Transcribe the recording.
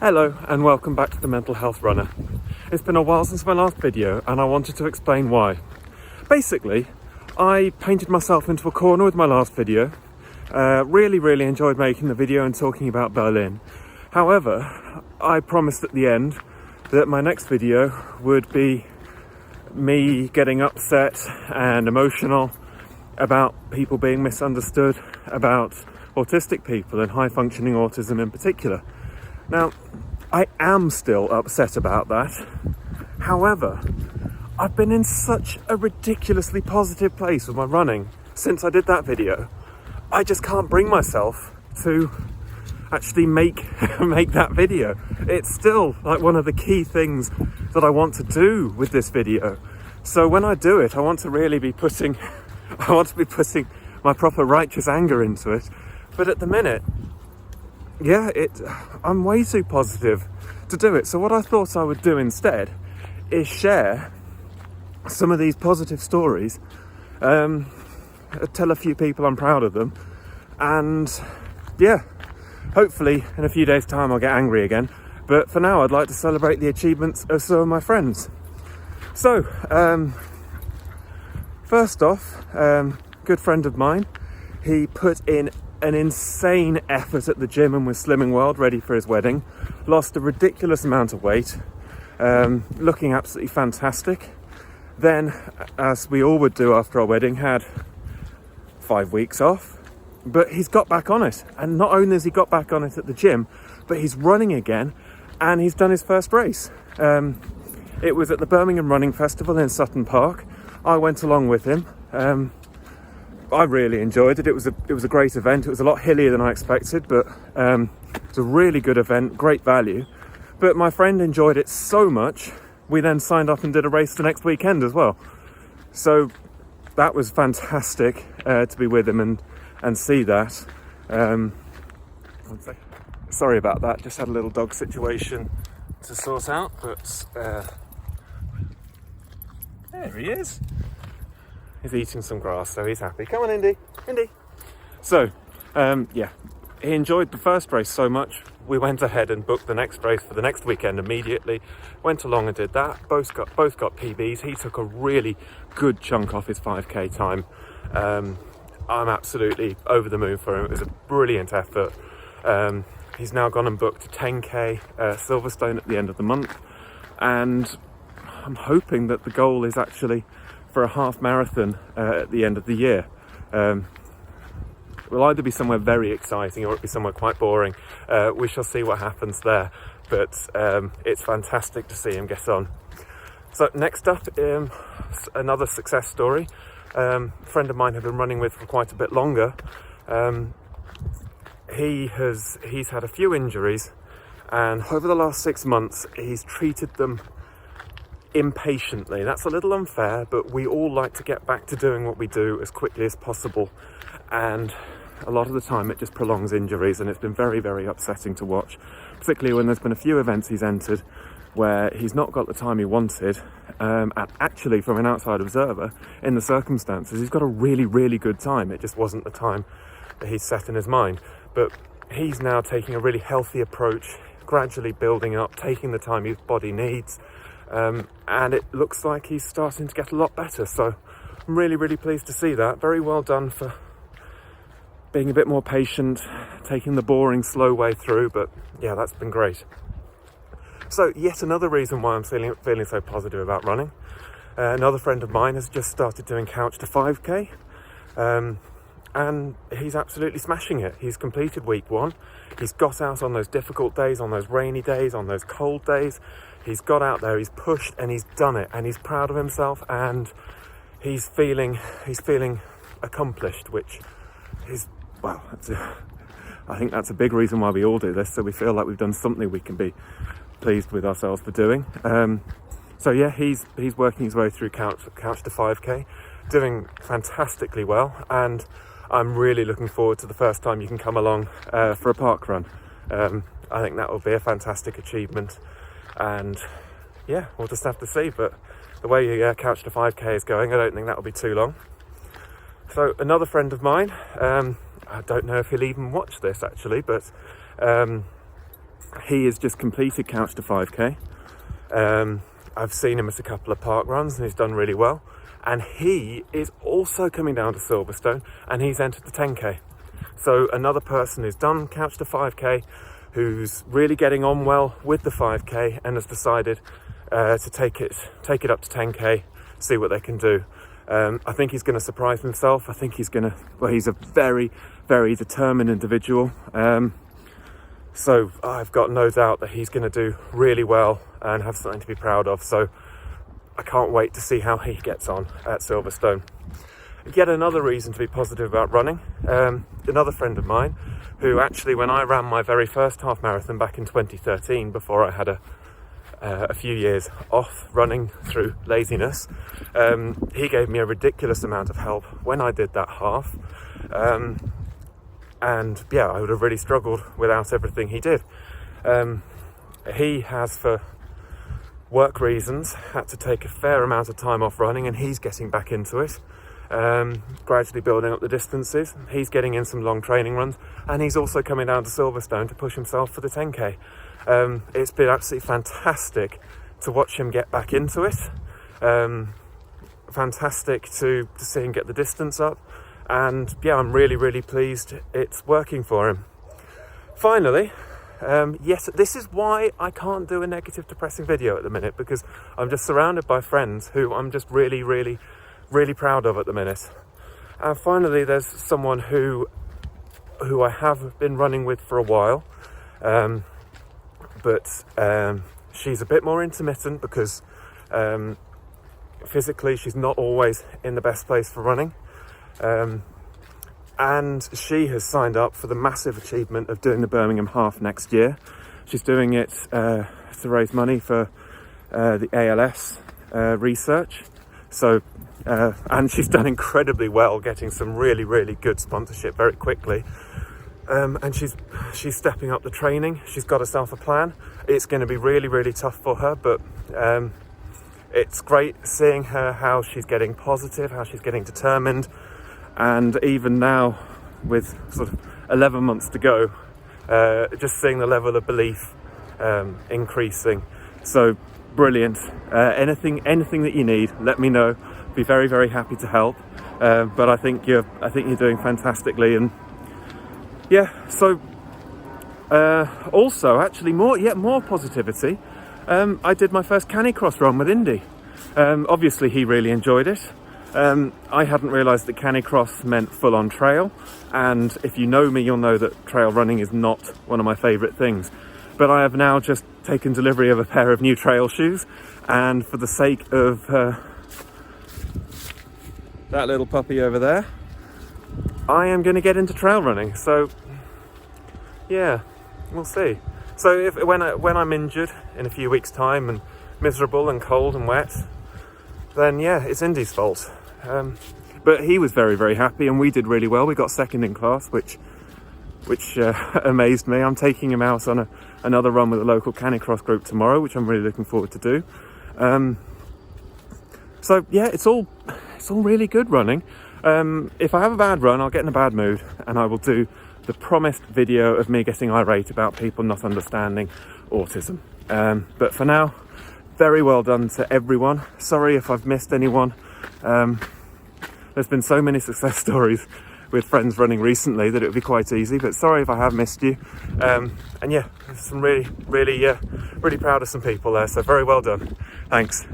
Hello and welcome back to the Mental Health Runner. It's been a while since my last video and I wanted to explain why. Basically, I painted myself into a corner with my last video. Really enjoyed making the video and talking about Berlin. However, I promised at the end that my next video would be me getting upset and emotional about people being misunderstood, about autistic people and high functioning autism in particular. Now, I am still upset about that. However, I've been in such a ridiculously positive place with my running since I did that video. I just can't bring myself to actually make that video. It's still like one of the key things that I want to do with this video. So when I do it, I want to really be putting my proper righteous anger into it. But at the minute, I'm way too positive to do it. So what I thought I would do instead is share some of these positive stories, tell a few people I'm proud of them, and hopefully in a few days' time I'll get angry again. But for now, I'd like to celebrate the achievements of some of my friends. So, first off, good friend of mine, he put in an insane effort at the gym and was Slimming World, ready for his wedding. Lost a ridiculous amount of weight, looking absolutely fantastic. Then, as we all would do after our wedding, had 5 weeks off. But he's got back on it. And not only has he got back on it at the gym, but he's running again and he's done his first race. It was at the Birmingham Running Festival in Sutton Park. I went along with him. I really enjoyed it. It was a great event. It was a lot hillier than I expected, but it was a really good event, great value. But my friend enjoyed it so much, we then signed up and did a race the next weekend as well. So that was fantastic to be with him and see that. Sorry about that, just had a little dog situation to sort out, but there he is. He's eating some grass, so he's happy. Come on, Indy. So, he enjoyed the first race so much, we went ahead and booked the next race for the next weekend immediately. Went along and did that. Both got PBs. He took a really good chunk off his 5k time. I'm absolutely over the moon for him. It was a brilliant effort. He's now gone and booked a 10k Silverstone at the end of the month, and I'm hoping that the goal is actually for a half marathon at the end of the year. It will either be somewhere very exciting or it'll be somewhere quite boring. We shall see what happens there, but it's fantastic to see him get on. So next up, another success story. A friend of mine I've been running with for quite a bit longer. He's had a few injuries, and over the last 6 months he's treated them impatiently. That's a little unfair, but we all like to get back to doing what we do as quickly as possible, and a lot of the time it just prolongs injuries, and it's been very upsetting to watch, particularly when there's been a few events he's entered where he's not got the time he wanted, and actually from an outside observer, in the circumstances, he's got a really good time. It just wasn't the time that he's set in his mind. But he's now taking a really healthy approach, gradually building up, taking the time his body needs, and it looks like he's starting to get a lot better. So I'm really pleased to see that. Very well done for being a bit more patient, taking the boring, slow way through. But yeah, that's been great. So yet another reason why I'm feeling so positive about running. Another friend of mine has just started doing couch to 5k, and he's absolutely smashing it. He's completed week 1. He's got out on those difficult days, on those rainy days, on those cold days. He's got out there, he's pushed, and he's done it, and he's proud of himself, and he's feeling accomplished, which is, well, I think that's a big reason why we all do this, so we feel like we've done something we can be pleased with ourselves for doing. So yeah, he's working his way through couch to 5k, doing fantastically well, and I'm really looking forward to the first time you can come along for a park run. I think that will be a fantastic achievement, and yeah, we'll just have to see. But the way couch to 5k is going, I don't think that will be too long. So another friend of mine, I don't know if he'll even watch this actually, but he has just completed Couch to 5k. I've seen him at a couple of park runs and he's done really well. And he is also coming down to Silverstone and he's entered the 10k. So another person who's done Couch to 5k, who's really getting on well with the 5k and has decided to take it up to 10k, see what they can do. I think he's going to surprise himself. I think he's a very, very determined individual. So I've got no doubt that he's going to do really well and have something to be proud of. So I can't wait to see how he gets on at Silverstone. Yet another reason to be positive about running. Another friend of mine who actually, when I ran my very first half marathon back in 2013, before I had a few years off running through laziness, he gave me a ridiculous amount of help when I did that half. And yeah, I would have really struggled without everything he did. He has, for work reasons, had to take a fair amount of time off running, and he's getting back into it, gradually building up the distances. He's getting in some long training runs, and he's also coming down to Silverstone to push himself for the 10k. It's been absolutely fantastic to watch him get back into it. Fantastic to see him get the distance up. And yeah, I'm really, really pleased it's working for him. Finally, yes, this is why I can't do a negative, depressing video at the minute, because I'm just surrounded by friends who I'm just really, really, really proud of at the minute. And finally, there's someone who I have been running with for a while, but she's a bit more intermittent because physically she's not always in the best place for running. And she has signed up for the massive achievement of doing the Birmingham Half next year. She's doing it to raise money for the ALS research. So, and she's done incredibly well, getting some really, really good sponsorship very quickly. And she's stepping up the training. She's got herself a plan. It's going to be really, really tough for her, but it's great seeing her, how she's getting positive, how she's getting determined. And even now, with sort of 11 months to go, just seeing the level of belief increasing. So brilliant. Anything that you need, let me know. Be very, very happy to help. But I think you're doing fantastically. And yeah, so also actually more positivity. I did my first Canicross run with Indy. Obviously, he really enjoyed it. I hadn't realised that Canicross meant full-on trail, and if you know me, you'll know that trail running is not one of my favourite things. But I have now just taken delivery of a pair of new trail shoes, and for the sake of that little puppy over there, I am going to get into trail running. So yeah, we'll see. So when I'm injured in a few weeks' time and miserable and cold and wet, then yeah, it's Indy's fault. But he was very, very happy, and we did really well. We got second in class, which amazed me. I'm taking him out on another run with a local Canicross group tomorrow, which I'm really looking forward to do. So yeah, it's all really good running. If I have a bad run, I'll get in a bad mood, and I will do the promised video of me getting irate about people not understanding autism. But for now, very well done to everyone. Sorry if I've missed anyone. There's been so many success stories with friends running recently that it would be quite easy, but sorry if I have missed you. And yeah, some really, really, really proud of some people there, so very well done. Thanks.